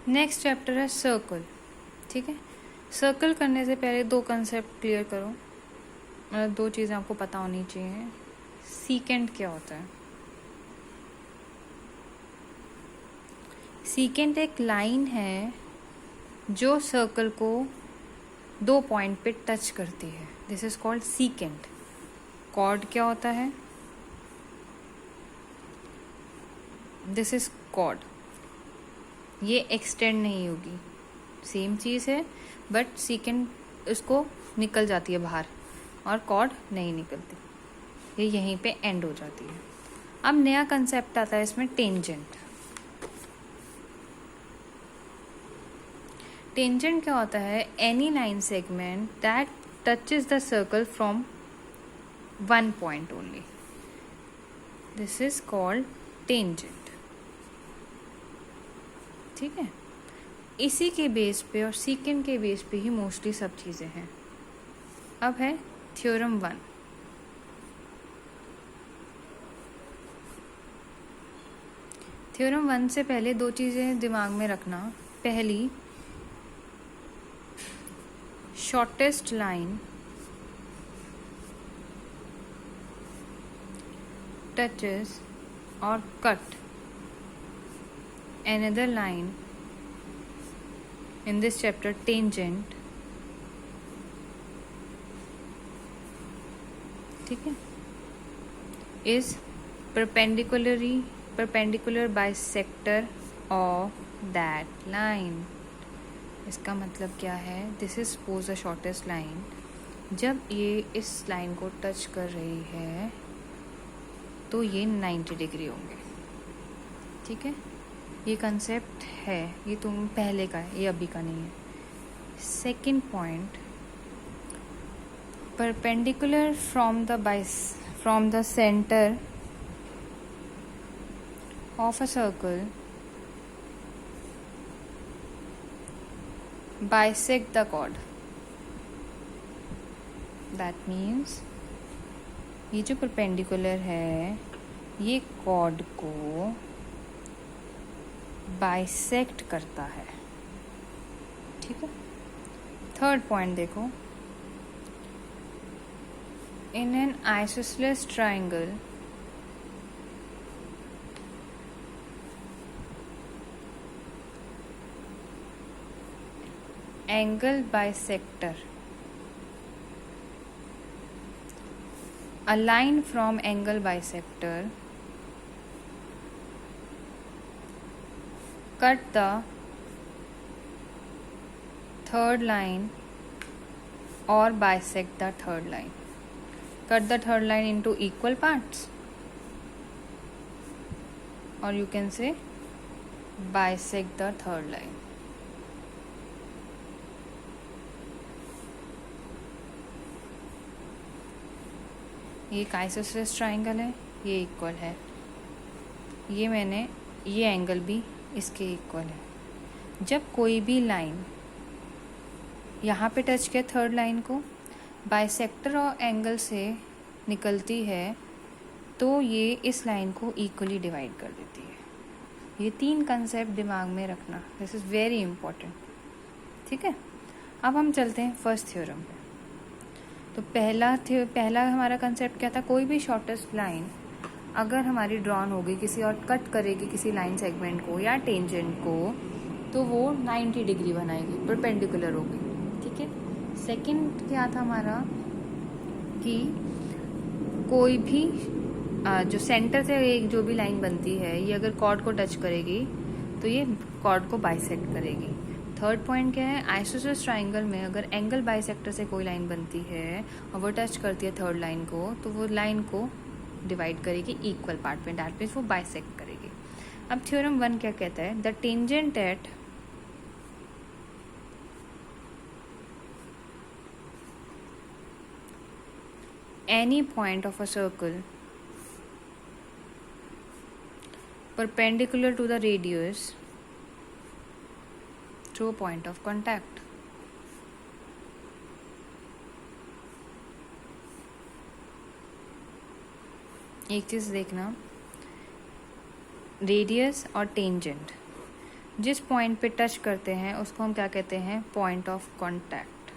Next chapter है circle. ठीक है, सर्कल करने से पहले दो कंसेप्ट क्लियर करो, मतलब दो चीज़ें आपको पता होनी चाहिए। सीकेंट क्या होता है? सीकेंट एक लाइन है जो सर्कल को दो पॉइंट पे टच करती है, this is called secant. Chord क्या होता है? दिस इज कॉर्ड, ये एक्सटेंड नहीं होगी, सेम चीज़ है बट सीकेंट इसको निकल जाती है बाहर और कॉर्ड नहीं निकलती, ये यहीं पे एंड हो जाती है। अब नया कंसेप्ट आता है इसमें, टेंजेंट। टेंजेंट क्या होता है? Any line segment that touches the circle from one point only, this is called tangent. ठीक है, इसी के बेस पे और सीकेंट के बेस पे ही मोस्टली सब चीज़ें हैं। अब है थ्योरम 1। थ्योरम 1 से पहले दो चीज़ें दिमाग में रखना। पहली, शॉर्टेस्ट लाइन टचेस और cut another line in this chapter, tangent, ठीक है, is perpendicular bisector of that line। इसका मतलब क्या है? This is suppose the shortest line, जब ये इस लाइन को टच कर रही है तो ये 90 डिग्री होंगे। ठीक है, ये कंसेप्ट है, ये तुम पहले का है, ये अभी का नहीं है। Second point, perpendicular from the centre of a circle bisect the chord. That means ये जो परपेंडिकुलर है ये कॉर्ड को बाइसेक्ट करता है। ठीक है, थर्ड पॉइंट देखो, in an isosceles triangle angle bisector, a line from angle bisector cut the third line or bisect the third line, cut the third line into equal parts, or you can say bisect the third line। ये एक isosceles triangle है, ये equal है, ये angle भी इसके equal है। जब कोई भी लाइन यहाँ पे टच किया थर्ड लाइन को, बाइसेक्टर और एंगल से निकलती है तो ये इस लाइन को इक्वली डिवाइड कर देती है। ये तीन कंसेप्ट दिमाग में रखना, दिस इज़ वेरी इंपॉर्टेंट। ठीक है, अब हम चलते हैं फर्स्ट थ्योरम पे। तो पहला हमारा कंसेप्ट क्या था? कोई भी शॉर्टेस्ट लाइन अगर हमारी ड्रॉन होगी किसी और कट करेगी किसी लाइन सेगमेंट को या टेंजेंट को, तो वो 90 डिग्री बनाएगी, परपेंडिकुलर होगी। ठीक है, सेकंड क्या था हमारा कि कोई भी जो सेंटर से एक जो भी लाइन बनती है ये अगर कॉर्ड को टच करेगी तो ये कॉर्ड को बाइसेक्ट करेगी। थर्ड पॉइंट क्या है? आइसोसेलेस ट्राइंगल में अगर एंगल बाइसेक्टर से कोई लाइन बनती है और वो टच करती है थर्ड लाइन को, तो वो लाइन को डिवाइड करेगी इक्वल पार्ट में, दैट मीन्स वो बाइसेक्ट करेगी। अब थ्योरम 1 क्या कहता है? The tangent at any point of a circle perpendicular to the radius through a point of contact। एक चीज देखना, रेडियस और टेंजेंट जिस पॉइंट पे टच करते हैं उसको हम क्या कहते हैं, पॉइंट ऑफ कांटेक्ट।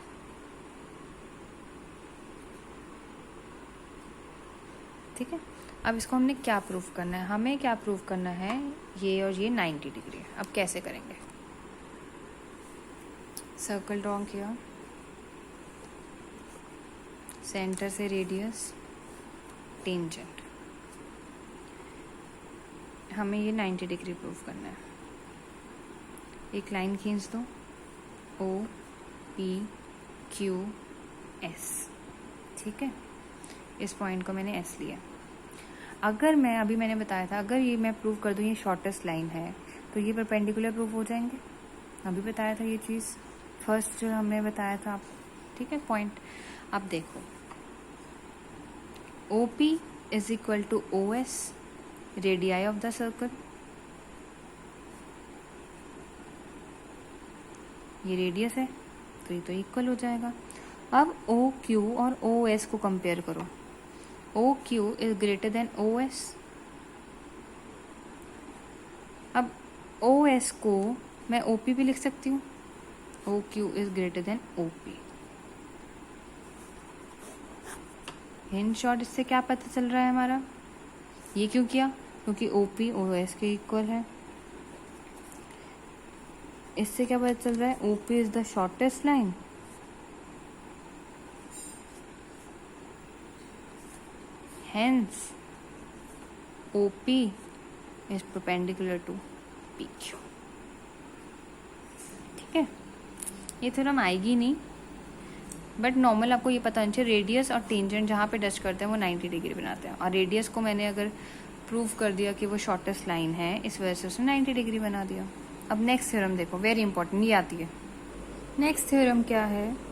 ठीक है, अब इसको हमने क्या प्रूफ करना है, हमें क्या प्रूफ करना है, ये और ये 90 डिग्री है। अब कैसे करेंगे, सर्कल ड्रॉ किया, सेंटर से रेडियस, टेंजेंट, हमें ये 90 डिग्री प्रूफ करना है। एक लाइन खींच दो, ओ पी क्यू एस। ठीक है, इस पॉइंट को मैंने एस लिया। अगर मैं, अभी मैंने बताया था, अगर ये मैं प्रूव कर दूँ ये शॉर्टेस्ट लाइन है तो ये परपेंडिकुलर प्रूफ हो जाएंगे। अभी बताया था ये चीज़, फर्स्ट जो हमने बताया था। ठीक है, पॉइंट अब देखो, O P is equal to O S, radii of the circle. ये रेडियस है तो ये तो इक्वल हो जाएगा। अब ओ क्यू और ओ एस को कंपेयर करो, O Q is greater than O S. अब ओ एस को मैं ओ पी भी लिख सकती हूँ, O Q is greater than O P. In short इससे क्या पता चल रहा है हमारा, ये क्यों किया, क्योंकि ओ पी ओ एस के इक्वल है। इससे क्या पता चल रहा है, O P is the shortest line, hence OP is perpendicular to PQ। ठीक है, ये थ्योरम आएगी नहीं, बट नॉर्मल आपको ये पता होना चाहिए, रेडियस और टेंजेंट जहाँ पे टच करते हैं वो 90 डिग्री बनाते हैं, और रेडियस को मैंने अगर प्रूव कर दिया कि वो शॉर्टेस्ट लाइन है, इस वजह से उसने 90 डिग्री बना दिया। अब नेक्स्ट थ्योरम देखो, वेरी इंपॉर्टेंट, ये आती है। नेक्स्ट थ्योरम क्या है,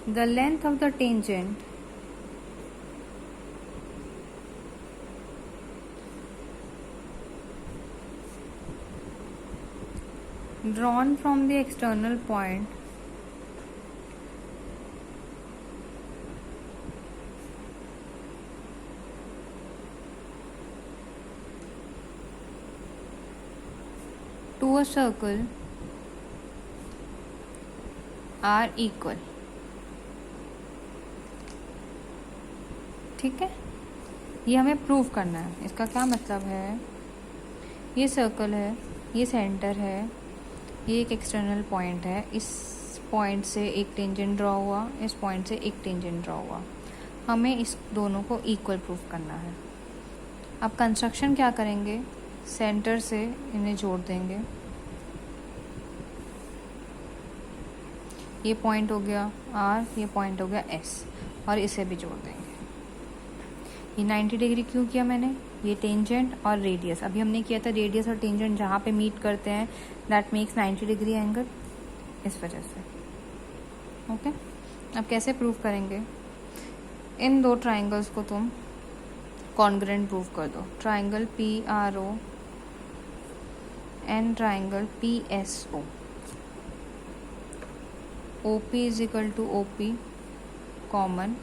the length of the tangent drawn from the external point to a circle are equal। ठीक है, ये हमें प्रूव करना है। इसका क्या मतलब है, ये सर्कल है, ये सेंटर है, ये एक एक्सटर्नल पॉइंट है, इस पॉइंट से एक टेंजेंट ड्रॉ हुआ, इस पॉइंट से एक टेंजेंट ड्रॉ हुआ, हमें इस दोनों को इक्वल प्रूफ करना है। अब कंस्ट्रक्शन क्या करेंगे, सेंटर से इन्हें जोड़ देंगे, ये पॉइंट हो गया आर, ये पॉइंट हो गया एस, और इसे भी जोड़ देंगे। ये 90 डिग्री क्यों किया मैंने, ये टेंजेंट और रेडियस, अभी हमने किया था रेडियस और टेंजेंट जहाँ पे मीट करते हैं दैट मेक्स 90 डिग्री एंगल, इस वजह से। ओके, अब कैसे प्रूव करेंगे, इन दो ट्राइंगल्स को तुम कॉन्ग्रुएंट प्रूव कर दो, triangle P R O and triangle P S O. O P is equal to O P common,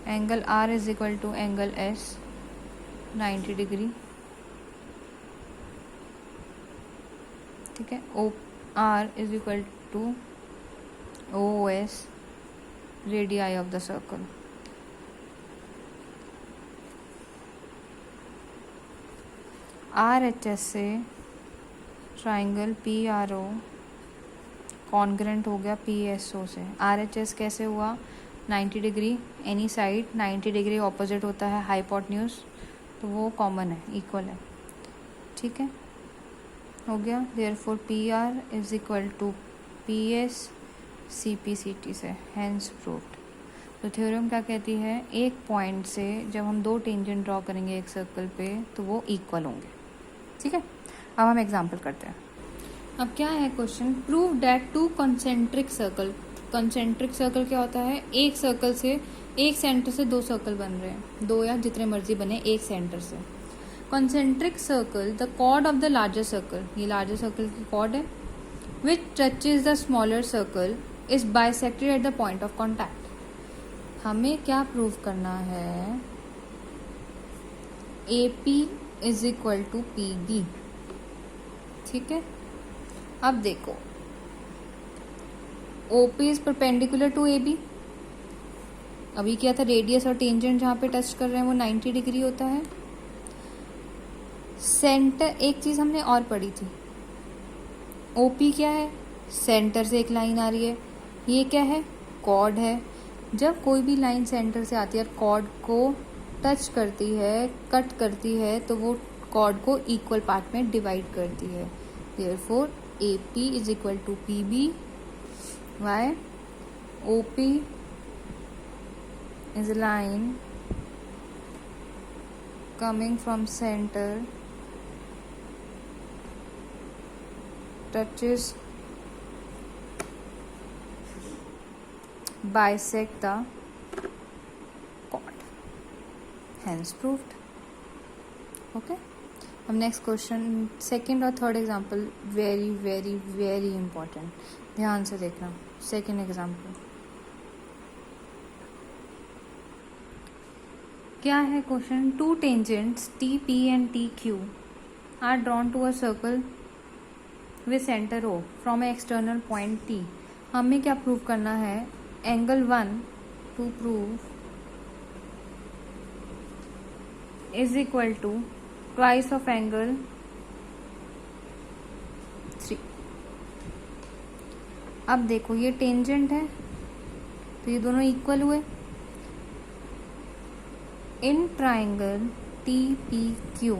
angle R is equal to angle S 90 degree. ठीक है, O R is equal to O S, radii of the circle. RHS से triangle PRO congruent हो गया PSO से। RHS कैसे हुआ, 90 degree any side, 90 degree opposite होता है हाइपोटेन्यूज, तो वो कॉमन है, इक्वल है। ठीक है, हो गया, therefore PR is equal to PS CP/CT से, हैंस प्रूव्ड। तो थ्योरम क्या कहती है, एक पॉइंट से जब हम दो टेंजेंट ड्रॉ करेंगे एक सर्कल पे तो वो इक्वल होंगे। ठीक है, अब हम एग्जाम्पल करते हैं। अब क्या है question, prove that to concentric circle. Concentric circle क्या होता है, एक सर्कल से, एक सेंटर से दो सर्कल बन रहे हैं, दो या जितने मर्जी बने एक सेंटर से। Concentric circle, the chord of the larger circle, ये लार्जर सर्कल की कॉर्ड है, which touches the smaller circle is bisected at the point of contact. हमें क्या प्रूव करना है, AP is equal to PB। ठीक है, अब देखो OP is perpendicular to AB। अभी क्या था, रेडियस और टेंजेंट जहाँ पे टच कर रहे हैं वो 90 डिग्री होता है। सेंटर, एक चीज हमने और पढ़ी थी, OP क्या है, सेंटर से एक लाइन आ रही है, ये क्या है, कॉर्ड है। जब कोई भी लाइन सेंटर से आती है और कॉर्ड को टच करती है, कट करती है, तो वो कॉर्ड को इक्वल पार्ट में डिवाइड करती है। Therefore AP is equal to PB। Why? OP is a line coming from center, touches, bisect the chord, hence proved। okay, अब नेक्स्ट क्वेश्चन, सेकेंड और third example very very very important, ध्यान से देखना। Second example क्या है question, two tangents TP and TQ are drawn to a circle with centre O from a external point T। हमें क्या prove करना है, angle 1 to prove is equal to twice of angle 3। अब देखो ये tangent है तो ये दोनों इक्वल हुए। In triangle TPQ,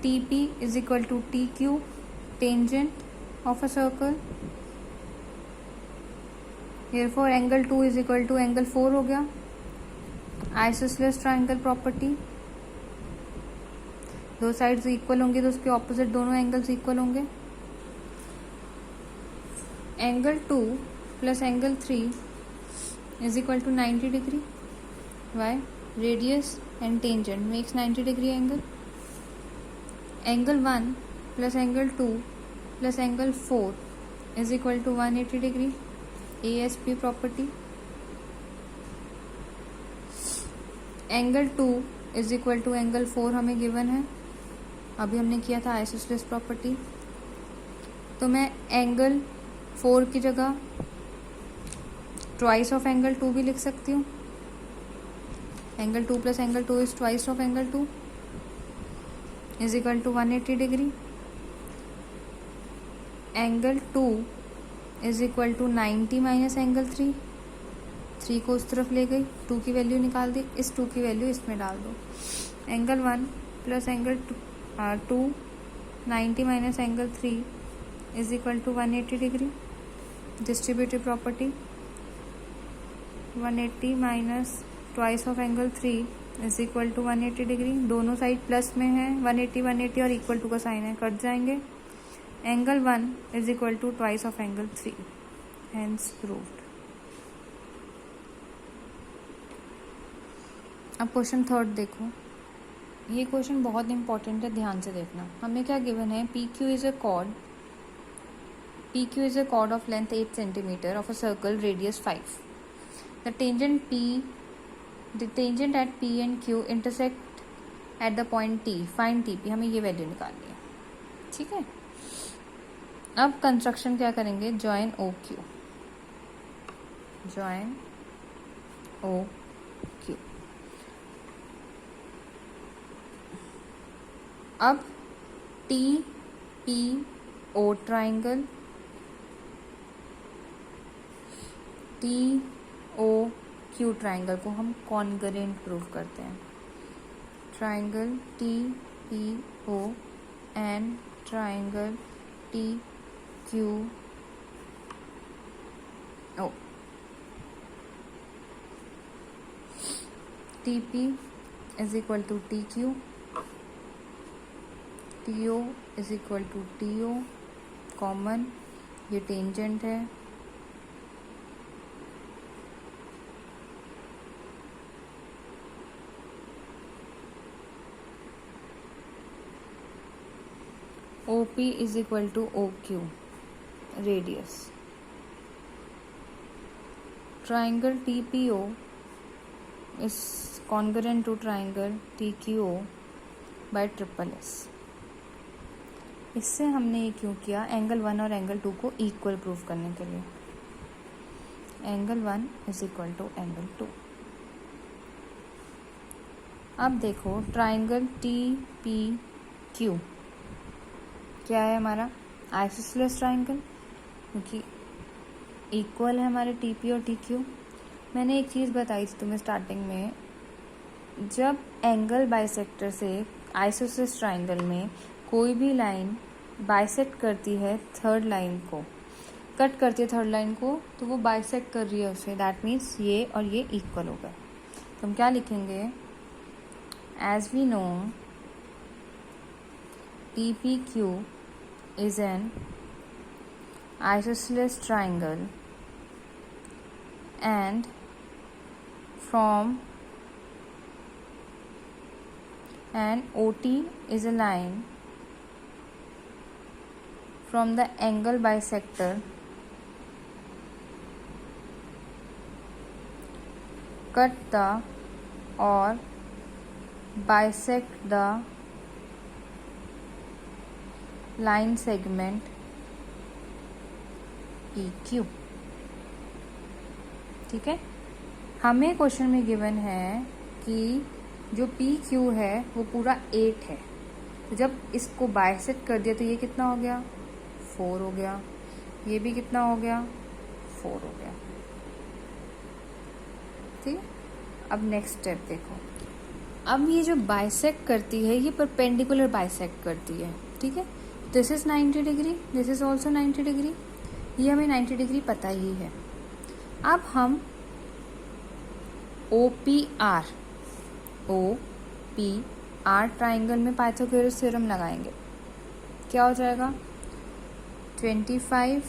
TP is equal to TQ, tangent of a circle, therefore angle 2 is equal to angle 4 हो गया। आइसोसेलेस ट्राइंगल प्रॉपर्टी, दो साइड्स इक्वल होंगे तो उसके ऑपोजिट दोनों एंगल्स इक्वल होंगे। Angle 2 plus angle 3 is equal to 90 degree. Why? Radius and tangent makes 90 degree angle. Angle 1 plus angle 2 plus angle 4 is equal to 180 degree. ASP property. Angle 2 is equal to angle 4 हमें given है, अभी हमने किया था isosceles property. तो मैं angle 4 की जगह ट्वाइस ऑफ एंगल 2 भी लिख सकती हूँ। Angle 2 plus angle 2 is twice of angle 2 is equal to 180 degree. Angle 2 is equal to 90 minus angle 3, 3 को उस तरफ ले गई, 2 की वैल्यू निकाल दी, इस 2 की वैल्यू इसमें डाल दो। Angle 1 plus angle 2 90 minus angle 3 is equal to 180 degree. Distributive property, 180 minus twice of angle 3 is equal to 180 degree. दोनों साइड प्लस में है, 180 180 और इक्वल टू का साइन है, कट जाएंगे। Angle 1 is equal to twice of angle 3, hence proved. अब question third देखो, ये क्वेश्चन बहुत इंपॉर्टेंट है, ध्यान से देखना। हमें क्या गिवन है, PQ is a cord, PQ is a chord of length 8 cm of a circle radius 5. The tangent at P and Q intersect at the point T. Find TP. हमें ये वैल्यू निकालनी है, ठीक है। अब कंस्ट्रक्शन क्या करेंगे, जॉइन OQ, जॉइन OQ। अब TPO ट्राइंगल, TOQ ट्राइंगल को हम कॉन्ग्रुएंट प्रूव करते हैं। Triangle TPO and triangle TQO। TP is equal to TQ, TO is equal to TO, common, ये टेंजेंट है, OP is equal to OQ, radius. Triangle TPO is congruent to triangle TQO bye triple S. इससे हमने ये क्यों किया, angle 1 और angle 2 को equal prove करने के लिए। Angle 1 is equal to angle 2। अब देखो ट्राइंगल टी पी क्यू क्या है हमारा, आइसोसेलेस ट्राइंगल, क्योंकि इक्वल है हमारे टी पी और टी क्यू। मैंने एक चीज़ बताई थी तुम्हें स्टार्टिंग में, जब एंगल बाइसेक्टर से आइसोसेलेस ट्राइंगल में कोई भी लाइन बाइसेक्ट करती है थर्ड लाइन को, कट करती है थर्ड लाइन को, तो वो बाइसेक्ट कर रही है उसे, दैट मीन्स ये और ये इक्वल हो गए। तो हम क्या लिखेंगे, as we know T P Q is an isosceles triangle and OT is a line from the angle bisector cut the or bisect the line segment PQ। ठीक है, हमें क्वेश्चन में गिवन है कि जो पी क्यू है वो पूरा 8 है, तो जब इसको बाइसेक्ट कर दिया तो ये कितना हो गया, 4 हो गया, ये भी कितना हो गया, 4 हो गया। ठीक है, अब नेक्स्ट स्टेप देखो, अब ये जो बाइसेक्ट करती है ये परपेंडिकुलर बाइसेक्ट करती है। ठीक है, this is 90 degree, this is also 90 degree, ये हमें 90 डिग्री पता ही है। अब हम OPR ट्राइंगल में पाइथागोरस थ्योरम लगाएंगे। क्या हो जाएगा, 5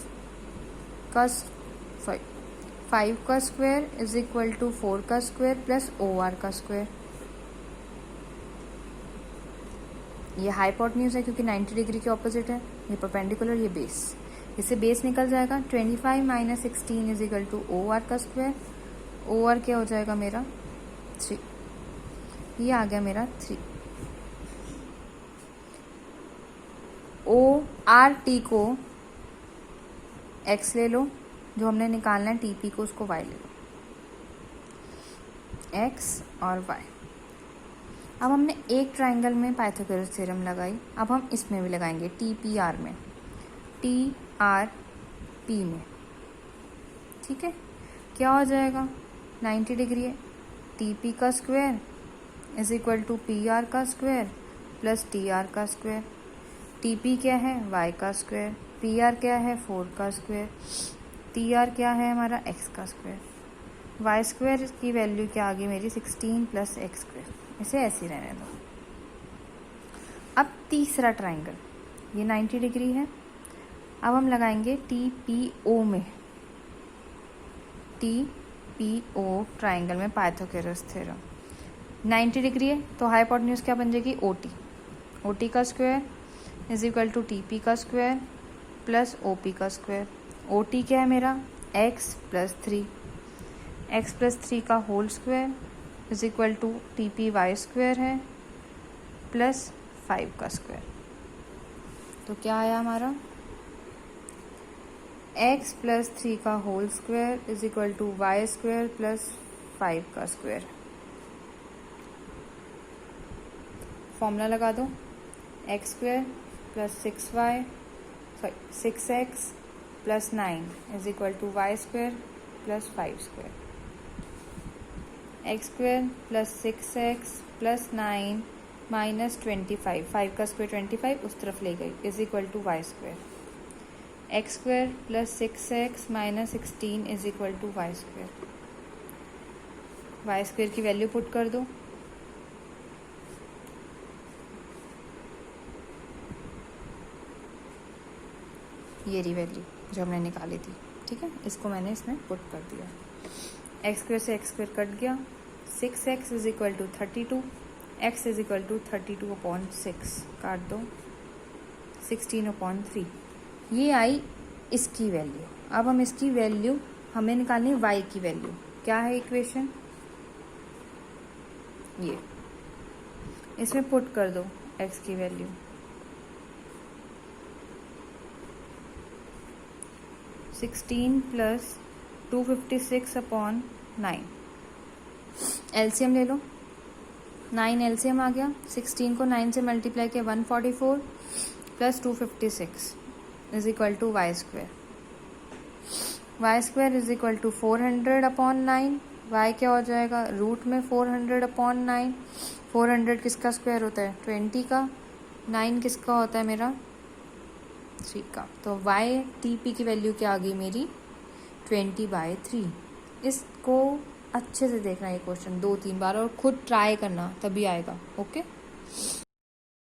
का स्क्वायर इज इक्वल टू 4 का स्क्वायर प्लस OR का स्क्वायर। ये हाइपोटेन्यूज है क्योंकि 90 डिग्री के ऑपोजिट है, ये परपेंडिकुलर, ये बेस, इससे बेस निकल जाएगा। 25 minus 16 is equal to OR का स्क्वायर, OR क्या हो जाएगा मेरा 3, ये आ गया मेरा 3। ORT को x ले लो, जो हमने निकालना है TP को उसको y ले लो, x और y। अब हमने एक ट्राइंगल में पाइथागोरस थ्योरम लगाई, अब हम इसमें भी लगाएंगे TPR में, TRP में। ठीक है, क्या हो जाएगा, 90 डिग्री है, TP का square is equal to PR का स्क्वायर प्लस TR का स्क्वायर। TP क्या है, y का स्क्वायर, PR क्या है, 4 का स्क्वायर, TR क्या है हमारा, x का स्क्वायर। y स्क्वायर की वैल्यू क्या आ गई मेरी, 16 प्लस x स्क्वायर, इसे ऐसे ही रहने दो। अब तीसरा ट्राइंगल, ये 90 डिग्री है, अब हम लगाएंगे TPO में, TPO ट्राइंगल में पाइथागोरस थ्योरम। 90 डिग्री है तो हाइपोटेन्यूज क्या बन जाएगी, OT का square is equal to TP का स्क्वायर प्लस OP का स्क्वायर। OT क्या है मेरा, x प्लस 3, x प्लस 3 का whole square is equal to TPY square है प्लस 5 का स्क्वायर। तो क्या आया हमारा, x प्लस 3 का whole square is equal to y square plus 5 का स्क्वायर। फॉर्मूला लगा दो, x square plus 6x plus 9 is equal to y square plus 5 square. x square plus 6x plus 9 minus 25, 5 का square 25 उस तरफ ले गई, is equal to y square. x square plus 6x minus 16 is equal to y square. y square की value put कर दो, ये रही वैल्यू जो हमने निकाली थी। ठीक है, इसको मैंने इसमें पुट कर दिया, x स्क्वायर से x स्क्वायर कट गया, 6x is equal to 32, x is equal to 32/6 काट दो, 16/3, ये आई इसकी वैल्यू। अब हम इसकी वैल्यू हमें निकालनी है y की वैल्यू। क्या है इक्वेशन, ये इसमें पुट कर दो, x की वैल्यू। Sixteen plus 256/9। एलसीएम ले लो, 9 एलसीएम आ गया। 16 को 9 से मल्टीप्लाई किया 144 plus 256 is equal to y square. Y square is equal to 400/9। Y क्या हो जाएगा, रूट में 400/9। 400 किसका स्क्वायर होता है, 20 का। 9 किसका होता है मेरा, 3 का। तो वाई टीपी की वैल्यू क्या आ गई मेरी, 20/3। इसको अच्छे से देखना ये क्वेश्चन 2-3 बार और खुद ट्राई करना, तभी आएगा। ओके।